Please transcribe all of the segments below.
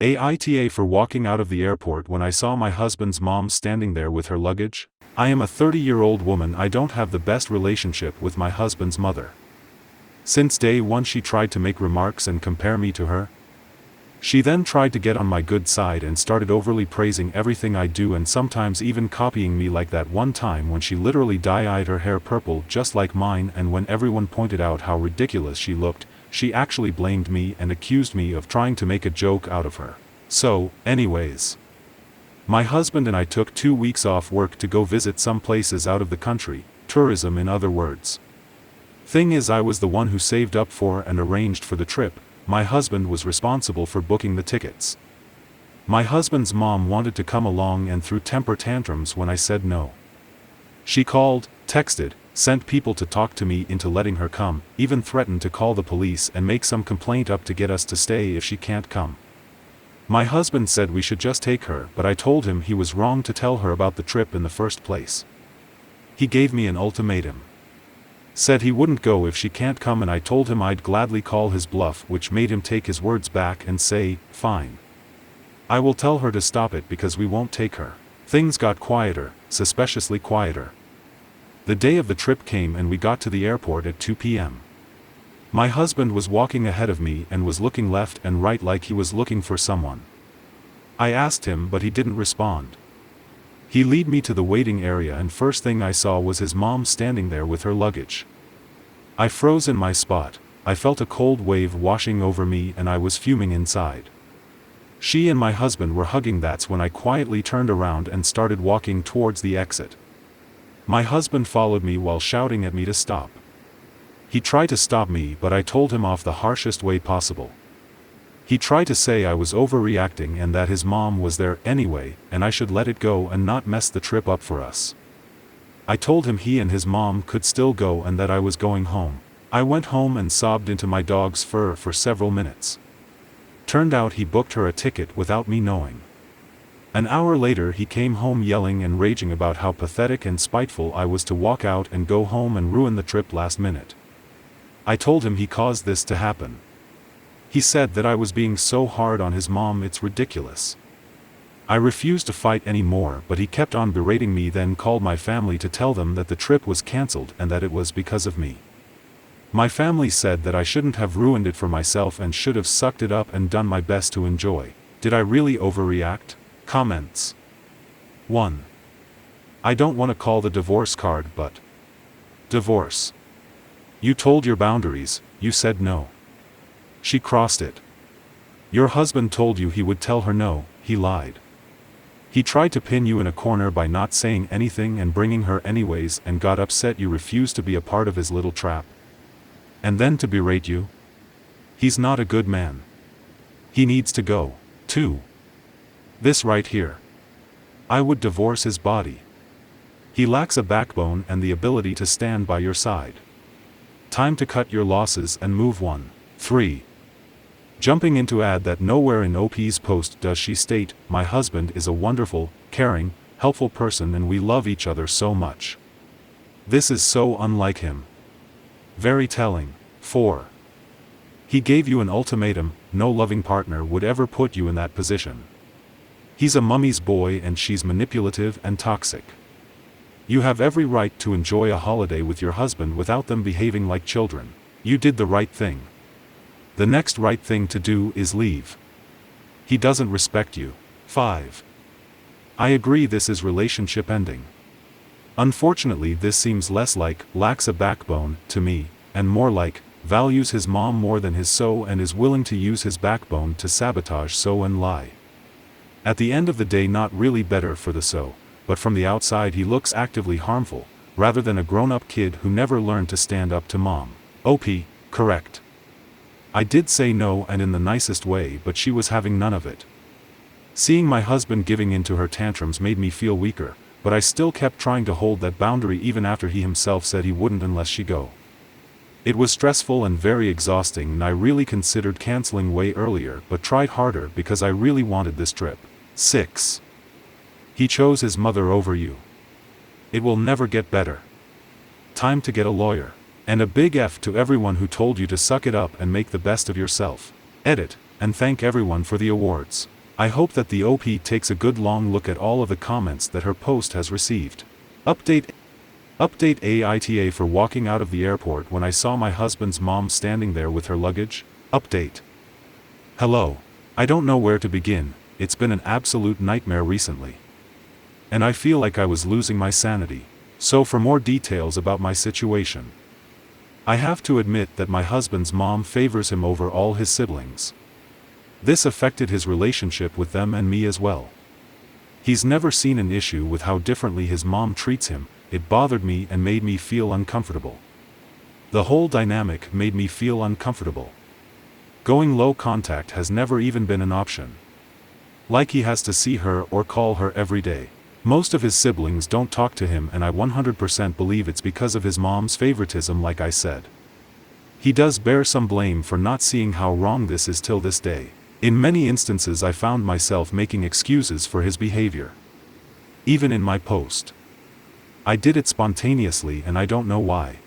AITA for walking out of the airport when I saw my husband's mom standing there with her luggage. I am a 30-year-old woman. I don't have the best relationship with my husband's mother. Since day one she tried to make remarks and compare me to her. She then tried to get on my good side and started overly praising everything I do and sometimes even copying me, like that one time when she literally dye-eyed her hair purple just like mine, and when everyone pointed out how ridiculous she looked, she actually blamed me and accused me of trying to make a joke out of her. So, anyways, my husband and I took 2 weeks off work to go visit some places out of the country, tourism in other words. Thing is, I was the one who saved up for and arranged for the trip. My husband was responsible for booking the tickets. My husband's mom wanted to come along and threw temper tantrums when I said no. She called, texted, sent people to talk to me into letting her come, even threatened to call the police and make some complaint up to get us to stay if she can't come. My husband said we should just take her, but I told him he was wrong to tell her about the trip in the first place. He gave me an ultimatum. Said he wouldn't go if she can't come, and I told him I'd gladly call his bluff, which made him take his words back and say, fine. I will tell her to stop it because we won't take her. Things got quieter, suspiciously quieter. The day of the trip came and we got to the airport at 2 p.m. My husband was walking ahead of me and was looking left and right like he was looking for someone. I asked him, but he didn't respond. He led me to the waiting area, and first thing I saw was his mom standing there with her luggage. I froze in my spot. I felt a cold wave washing over me and I was fuming inside. She and my husband were hugging. That's when I quietly turned around and started walking towards the exit. My husband followed me while shouting at me to stop. He tried to stop me, but I told him off the harshest way possible. He tried to say I was overreacting and that his mom was there anyway, and I should let it go and not mess the trip up for us. I told him he and his mom could still go and that I was going home. I went home and sobbed into my dog's fur for several minutes. Turned out he booked her a ticket without me knowing. An hour later he came home yelling and raging about how pathetic and spiteful I was to walk out and go home and ruin the trip last minute. I told him he caused this to happen. He said that I was being so hard on his mom, it's ridiculous. I refused to fight anymore, but he kept on berating me, then called my family to tell them that the trip was cancelled and that it was because of me. My family said that I shouldn't have ruined it for myself and should have sucked it up and done my best to enjoy. Did I really overreact? Comments. 1. I don't want to call the divorce card, but divorce. You told your boundaries, you said no. She crossed it. Your husband told you he would tell her no, he lied. He tried to pin you in a corner by not saying anything and bringing her anyways, and got upset you refused to be a part of his little trap. And then to berate you? He's not a good man. He needs to go. 2. This right here. I would divorce his body. He lacks a backbone and the ability to stand by your side. Time to cut your losses and move on. 3. Jumping in to add that nowhere in OP's post does she state, my husband is a wonderful, caring, helpful person and we love each other so much. This is so unlike him. Very telling. 4. He gave you an ultimatum. No loving partner would ever put you in that position. He's a mummy's boy and she's manipulative and toxic. You have every right to enjoy a holiday with your husband without them behaving like children. You did the right thing. The next right thing to do is leave. He doesn't respect you. 5. I agree, this is relationship ending. Unfortunately this seems less like lacks a backbone to me, and more like values his mom more than his so and is willing to use his backbone to sabotage so and lie. At the end of the day, not really better for the so, but from the outside he looks actively harmful, rather than a grown-up kid who never learned to stand up to mom. OP, correct. I did say no and in the nicest way, but she was having none of it. Seeing my husband giving in to her tantrums made me feel weaker, but I still kept trying to hold that boundary even after he himself said he wouldn't unless she go. It was stressful and very exhausting, and I really considered canceling way earlier but tried harder because I really wanted this trip. 6. He chose his mother over you. It will never get better. Time to get a lawyer. And a big F to everyone who told you to suck it up and make the best of yourself. Edit. and thank everyone for the awards. I hope that the OP takes a good long look at all of the comments that her post has received. Update AITA for walking out of the airport when I saw my husband's mom standing there with her luggage. Update. Hello. I don't know where to begin, it's been an absolute nightmare recently. And I feel like I was losing my sanity. So for more details about my situation, I have to admit that my husband's mom favors him over all his siblings. This affected his relationship with them and me as well. He's never seen an issue with how differently his mom treats him. It bothered me and made me feel uncomfortable. The whole dynamic made me feel uncomfortable. Going low contact has never even been an option. Like he has to see her or call her every day. Most of his siblings don't talk to him, and I 100% believe it's because of his mom's favoritism, like I said. He does bear some blame for not seeing how wrong this is till this day. In many instances I found myself making excuses for his behavior. Even in my post. I did it spontaneously and I don't know why.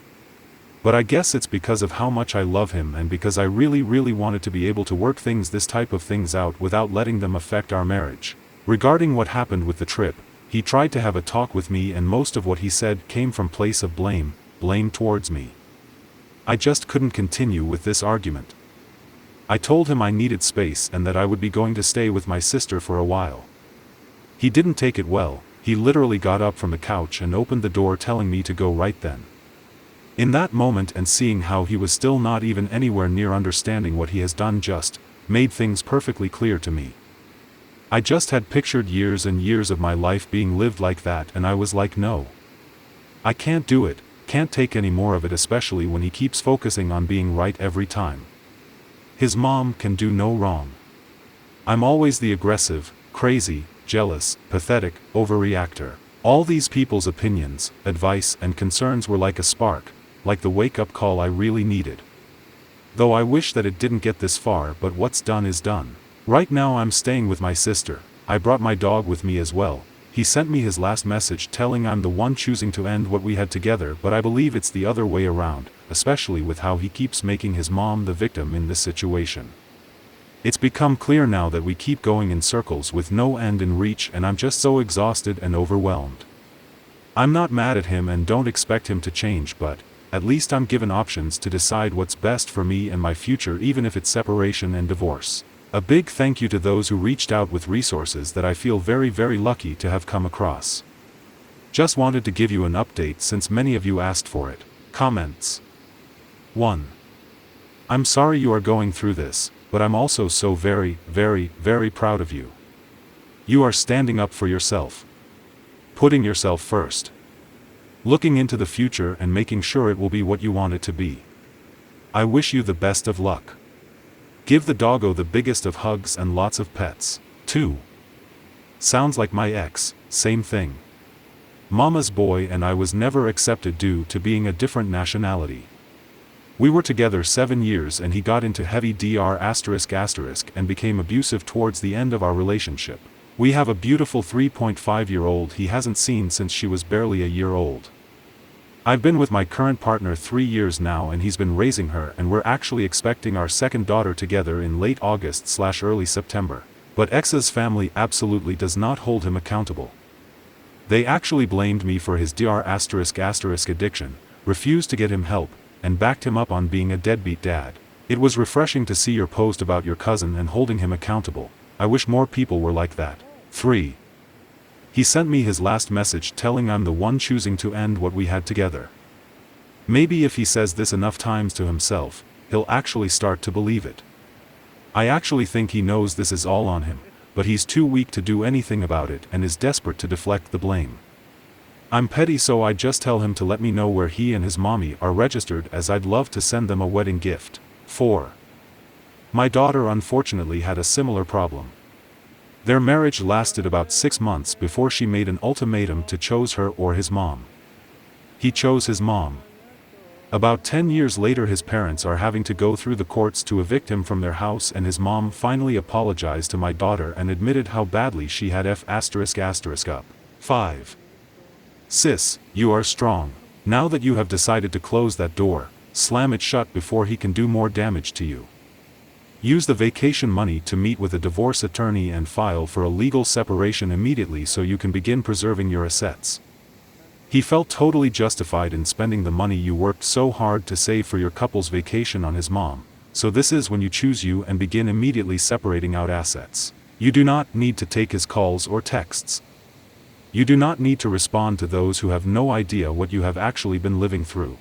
But I guess it's because of how much I love him and because I really wanted to be able to work this type of things out without letting them affect our marriage. Regarding what happened with the trip, he tried to have a talk with me and most of what he said came from place of blame towards me. I just couldn't continue with this argument. I told him I needed space and that I would be going to stay with my sister for a while. He didn't take it well. He literally got up from the couch and opened the door telling me to go right then. In that moment, and seeing how he was still not even anywhere near understanding what he has done, just made things perfectly clear to me. I just had pictured years and years of my life being lived like that, and I was like, no. I can't do it, can't take any more of it, especially when he keeps focusing on being right every time. His mom can do no wrong. I'm always the aggressive, crazy, jealous, pathetic, overreactor. All these people's opinions, advice, and concerns were like a spark, like the wake-up call I really needed. Though I wish that it didn't get this far, but what's done is done. Right now I'm staying with my sister. I brought my dog with me as well. He sent me his last message telling I'm the one choosing to end what we had together, but I believe it's the other way around, especially with how he keeps making his mom the victim in this situation. It's become clear now that we keep going in circles with no end in reach, and I'm just so exhausted and overwhelmed. I'm not mad at him and don't expect him to change, but at least I'm given options to decide what's best for me and my future, even if it's separation and divorce. A big thank you to those who reached out with resources that I feel very lucky to have come across. Just wanted to give you an update since many of you asked for it. Comments. 1. I'm sorry you are going through this, but I'm also so very proud of you. You are standing up for yourself. Putting yourself first. Looking into the future and making sure it will be what you want it to be. I wish you the best of luck. Give the doggo the biggest of hugs and lots of pets. 2. Sounds like my ex, same thing. Mama's boy and I was never accepted due to being a different nationality. We were together 7 years and he got into heavy DR*** and became abusive towards the end of our relationship. We have a beautiful 3.5-year-old he hasn't seen since she was barely a year old. I've been with my current partner 3 years now and he's been raising her, and we're actually expecting our second daughter together in late August/early September. But ex's family absolutely does not hold him accountable. They actually blamed me for his DR** addiction, refused to get him help, and backed him up on being a deadbeat dad. It was refreshing to see your post about your cousin and holding him accountable. I wish more people were like that. 3. He sent me his last message telling I'm the one choosing to end what we had together. Maybe if he says this enough times to himself, he'll actually start to believe it. I actually think he knows this is all on him, but he's too weak to do anything about it and is desperate to deflect the blame. I'm petty, so I just tell him to let me know where he and his mommy are registered, as I'd love to send them a wedding gift. 4. My daughter unfortunately had a similar problem. Their marriage lasted about 6 months before she made an ultimatum to choose her or his mom. He chose his mom. About 10 years later his parents are having to go through the courts to evict him from their house, and his mom finally apologized to my daughter and admitted how badly she had up. 5. Sis, you are strong. Now that you have decided to close that door, slam it shut before he can do more damage to you. Use the vacation money to meet with a divorce attorney and file for a legal separation immediately so you can begin preserving your assets. He felt totally justified in spending the money you worked so hard to save for your couple's vacation on his mom, so this is when you choose you and begin immediately separating out assets. You do not need to take his calls or texts. You do not need to respond to those who have no idea what you have actually been living through.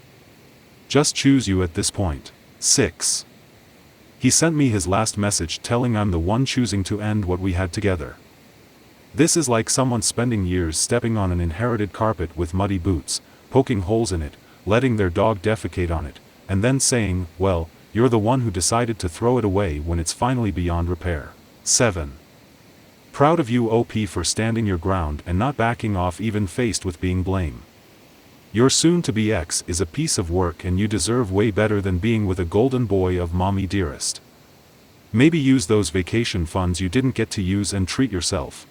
Just choose you at this point. 6. He sent me his last message telling I'm the one choosing to end what we had together. This is like someone spending years stepping on an inherited carpet with muddy boots, poking holes in it, letting their dog defecate on it, and then saying, well, you're the one who decided to throw it away when it's finally beyond repair. 7. Proud of you OP for standing your ground and not backing off even faced with being blamed. Your soon-to-be ex is a piece of work and you deserve way better than being with a golden boy of mommy dearest. Maybe use those vacation funds you didn't get to use and treat yourself.